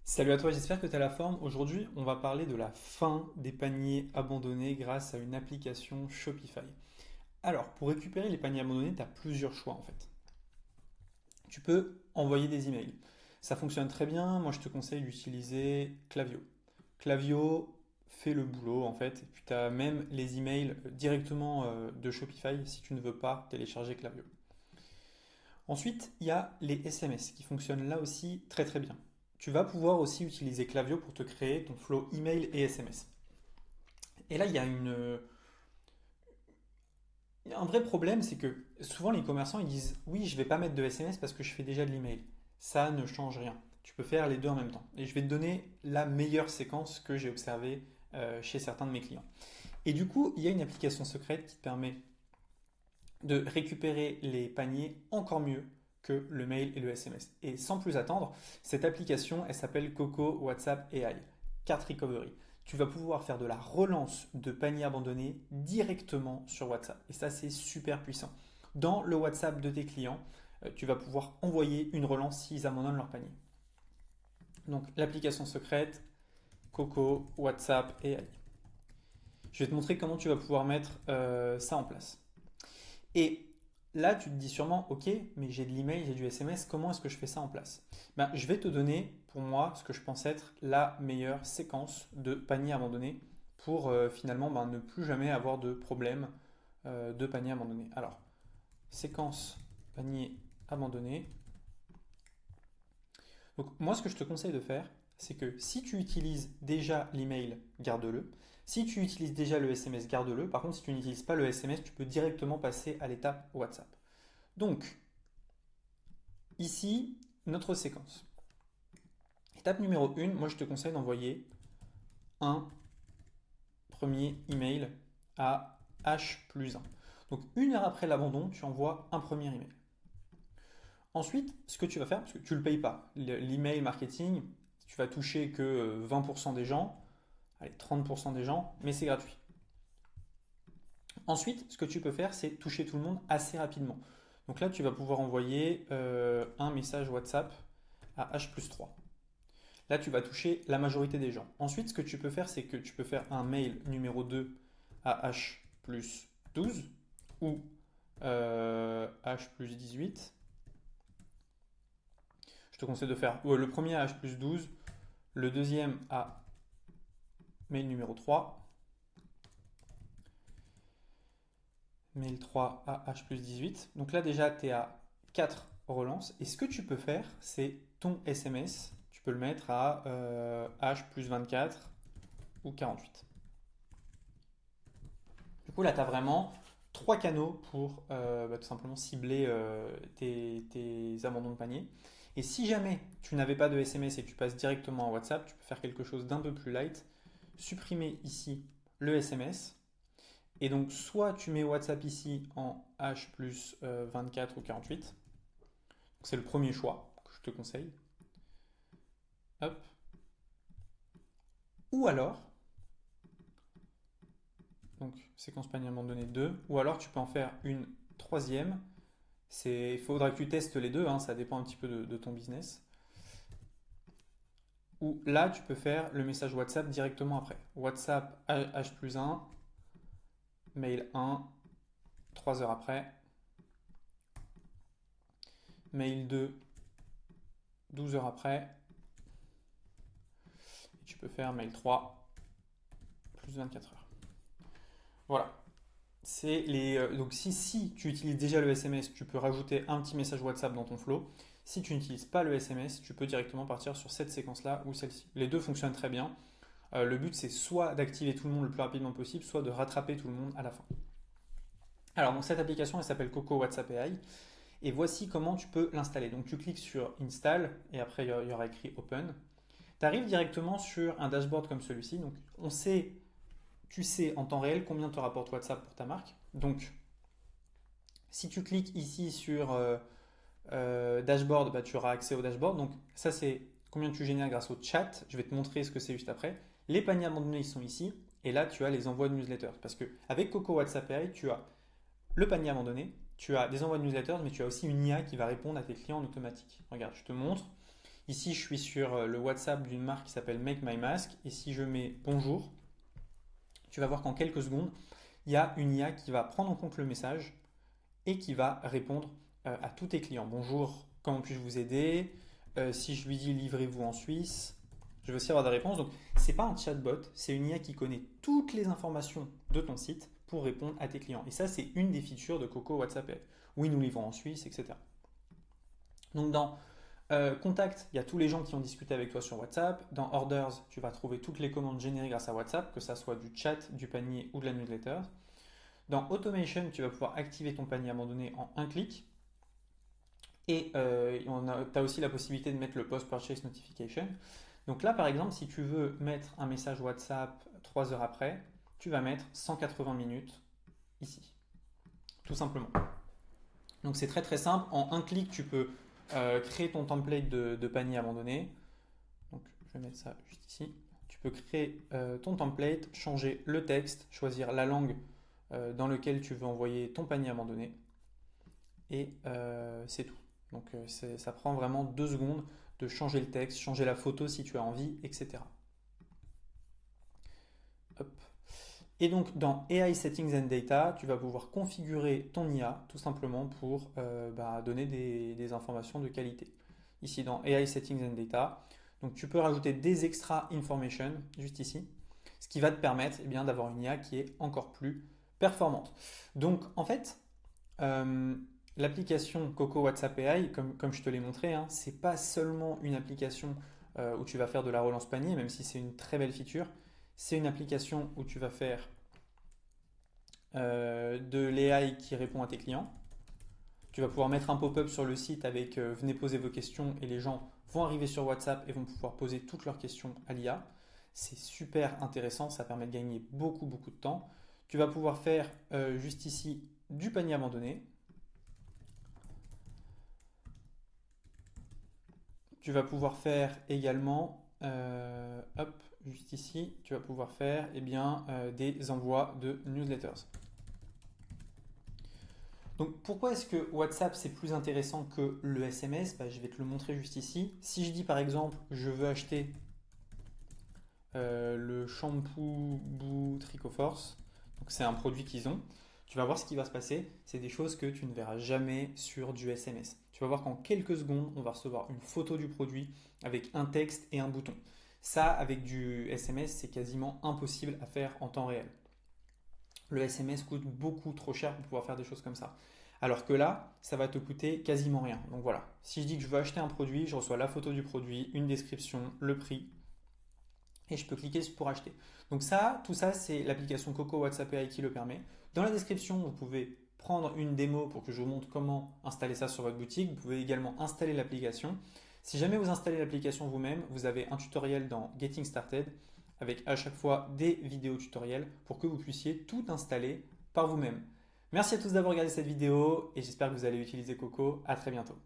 Salut à toi, j'espère que tu as la forme. Aujourd'hui, on va parler de la fin des paniers abandonnés grâce à une application Shopify. Alors, pour récupérer les paniers abandonnés, tu as plusieurs choix en fait. Tu peux envoyer des emails. Ça fonctionne très bien. Moi, je te conseille d'utiliser Klaviyo. Klaviyo fait le boulot en fait. Et puis, tu as même les emails directement de Shopify si tu ne veux pas télécharger Klaviyo. Ensuite, il y a les SMS qui fonctionnent là aussi très très bien. Tu vas pouvoir aussi utiliser Klaviyo pour te créer ton flow email et SMS. Et là, il y a un vrai problème, c'est que souvent les commerçants ils disent oui, je vais pas mettre de SMS parce que je fais déjà de l'email. Ça ne change rien. Tu peux faire les deux en même temps. Et je vais te donner la meilleure séquence que j'ai observée chez certains de mes clients. Et du coup, il y a une application secrète qui te permet de récupérer les paniers encore mieux que le mail et le SMS. Et sans plus attendre, cette application, elle s'appelle Coco WhatsApp AI, Cart Recovery. Tu vas pouvoir faire de la relance de paniers abandonnés directement sur WhatsApp. Et ça, c'est super puissant. Dans le WhatsApp de tes clients, tu vas pouvoir envoyer une relance s'ils abandonnent leur panier. Donc, l'application secrète, Coco, WhatsApp et AI. Je vais te montrer comment tu vas pouvoir mettre ça en place. Et là, tu te dis sûrement, ok, mais j'ai de l'email, j'ai du SMS, comment est-ce que je fais ça en place? Ben, je vais te donner, pour moi, ce que je pense être la meilleure séquence de panier abandonné pour finalement ben, ne plus jamais avoir de problème de panier abandonné. Alors, séquence panier abandonné. Donc, moi, ce que je te conseille de faire, c'est que si tu utilises déjà l'email, garde-le. Si tu utilises déjà le SMS, garde-le. Par contre, si tu n'utilises pas le SMS, tu peux directement passer à l'étape WhatsApp. Donc, ici, notre séquence. Étape numéro 1, moi je te conseille d'envoyer un premier email à H plus 1. Donc une heure après l'abandon, tu envoies un premier email. Ensuite, ce que tu vas faire, parce que tu ne le payes pas, l'email marketing, tu vas toucher que 20% des gens, allez 30% des gens, mais c'est gratuit. Ensuite, ce que tu peux faire, c'est toucher tout le monde assez rapidement. Donc là, tu vas pouvoir envoyer un message WhatsApp à H plus 3. Là, tu vas toucher la majorité des gens. Ensuite, ce que tu peux faire, c'est que tu peux faire un mail numéro 2 à H plus 12 ou H plus 18. Je te conseille de faire le premier à H plus 12, le deuxième à mail numéro 3, mail 3 à H plus 18. Donc là, déjà, tu es à 4 relances. Et ce que tu peux faire, c'est ton SMS. Tu peux le mettre à H plus 24 ou 48. Du coup, là, tu as vraiment trois canaux pour tout simplement cibler tes abandons de panier. Et si jamais tu n'avais pas de SMS et que tu passes directement à WhatsApp, tu peux faire quelque chose d'un peu plus light. Supprimer ici le SMS. Et donc, soit tu mets WhatsApp ici en H plus 24 ou 48. C'est le premier choix que je te conseille. Hop. Ou alors, donc séquence panier abandonné 2, ou alors tu peux en faire une troisième. Il faudra que tu testes les deux, hein, ça dépend un petit peu de ton business. Ou là, tu peux faire le message WhatsApp directement après. WhatsApp H plus 1, mail 1, 3 heures après. Mail 2, 12 heures après. Et tu peux faire mail 3, plus 24 heures. Voilà. Donc si tu utilises déjà le SMS, tu peux rajouter un petit message WhatsApp dans ton flow. Si tu n'utilises pas le SMS, tu peux directement partir sur cette séquence-là ou celle-ci. Les deux fonctionnent très bien. Le but, c'est soit d'activer tout le monde le plus rapidement possible, soit de rattraper tout le monde à la fin. Alors, donc, cette application, elle s'appelle Coco WhatsApp AI. Et voici comment tu peux l'installer. Donc, tu cliques sur Install et après, il y aura écrit Open. Tu arrives directement sur un dashboard comme celui-ci. Donc, tu sais en temps réel combien te rapporte WhatsApp pour ta marque. Donc, si tu cliques ici sur dashboard, bah, tu auras accès au dashboard. Donc, ça, c'est combien tu génères grâce au chat. Je vais te montrer ce que c'est juste après. Les paniers abandonnés, ils sont ici. Et là, tu as les envois de newsletters. Parce qu'avec Coco WhatsApp AI, tu as le panier abandonné, tu as des envois de newsletters, mais tu as aussi une IA qui va répondre à tes clients en automatique. Regarde, je te montre. Ici, je suis sur le WhatsApp d'une marque qui s'appelle Make My Mask. Et si je mets bonjour, tu vas voir qu'en quelques secondes, il y a une IA qui va prendre en compte le message et qui va répondre à tous tes clients. Bonjour, comment puis-je vous aider? Si je lui dis livrez-vous en Suisse, je vais aussi avoir des réponses. Donc, ce n'est pas un chatbot, c'est une IA qui connaît toutes les informations de ton site pour répondre à tes clients. Et ça, c'est une des features de Coco WhatsApp AI. Oui, nous livrons en Suisse, etc. Donc, dans Contact, il y a tous les gens qui ont discuté avec toi sur WhatsApp. Dans Orders, tu vas trouver toutes les commandes générées grâce à WhatsApp, que ça soit du chat, du panier ou de la newsletter. Dans Automation, tu vas pouvoir activer ton panier abandonné en un clic. Et tu as aussi la possibilité de mettre le post-purchase notification. Donc là, par exemple, si tu veux mettre un message WhatsApp 3 heures après, tu vas mettre 180 minutes ici, tout simplement. Donc c'est très très simple. En un clic, tu peux créer ton template de panier abandonné. Donc je vais mettre ça juste ici. Tu peux créer ton template, changer le texte, choisir la langue dans laquelle tu veux envoyer ton panier abandonné. Et c'est tout. Donc ça prend vraiment 2 secondes de changer le texte, changer la photo si tu as envie, etc. Hop. Et donc dans AI Settings and Data, tu vas pouvoir configurer ton IA tout simplement pour donner des informations de qualité. Ici dans AI Settings and Data, donc tu peux rajouter des extra information juste ici, ce qui va te permettre d'avoir une IA qui est encore plus performante. Donc en fait, l'application Coco WhatsApp AI, comme je te l'ai montré, hein, ce n'est pas seulement une application où tu vas faire de la relance panier, même si c'est une très belle feature. C'est une application où tu vas faire de l'AI qui répond à tes clients. Tu vas pouvoir mettre un pop-up sur le site avec venez poser vos questions et les gens vont arriver sur WhatsApp et vont pouvoir poser toutes leurs questions à l'IA. C'est super intéressant, ça permet de gagner beaucoup beaucoup de temps. Tu vas pouvoir faire juste ici du panier abandonné. Tu vas pouvoir faire également, juste ici, tu vas pouvoir faire des envois de newsletters. Donc pourquoi est-ce que WhatsApp c'est plus intéressant que le SMS? Je vais te le montrer juste ici. Si je dis par exemple je veux acheter le shampoo Boo Tricoforce, donc c'est un produit qu'ils ont, tu vas voir ce qui va se passer. C'est des choses que tu ne verras jamais sur du SMS. Tu vas voir qu'en quelques secondes, on va recevoir une photo du produit avec un texte et un bouton. Ça, avec du SMS, c'est quasiment impossible à faire en temps réel. Le SMS coûte beaucoup trop cher pour pouvoir faire des choses comme ça. Alors que là, ça va te coûter quasiment rien. Donc voilà, si je dis que je veux acheter un produit, je reçois la photo du produit, une description, le prix, et je peux cliquer pour acheter. Donc ça, tout ça, c'est l'application Coco WhatsApp AI qui le permet. Dans la description, vous pouvez prendre une démo pour que je vous montre comment installer ça sur votre boutique. Vous pouvez également installer l'application. Si jamais vous installez l'application vous-même, vous avez un tutoriel dans Getting Started avec à chaque fois des vidéos tutoriels pour que vous puissiez tout installer par vous-même. Merci à tous d'avoir regardé cette vidéo et j'espère que vous allez utiliser Coco. À très bientôt.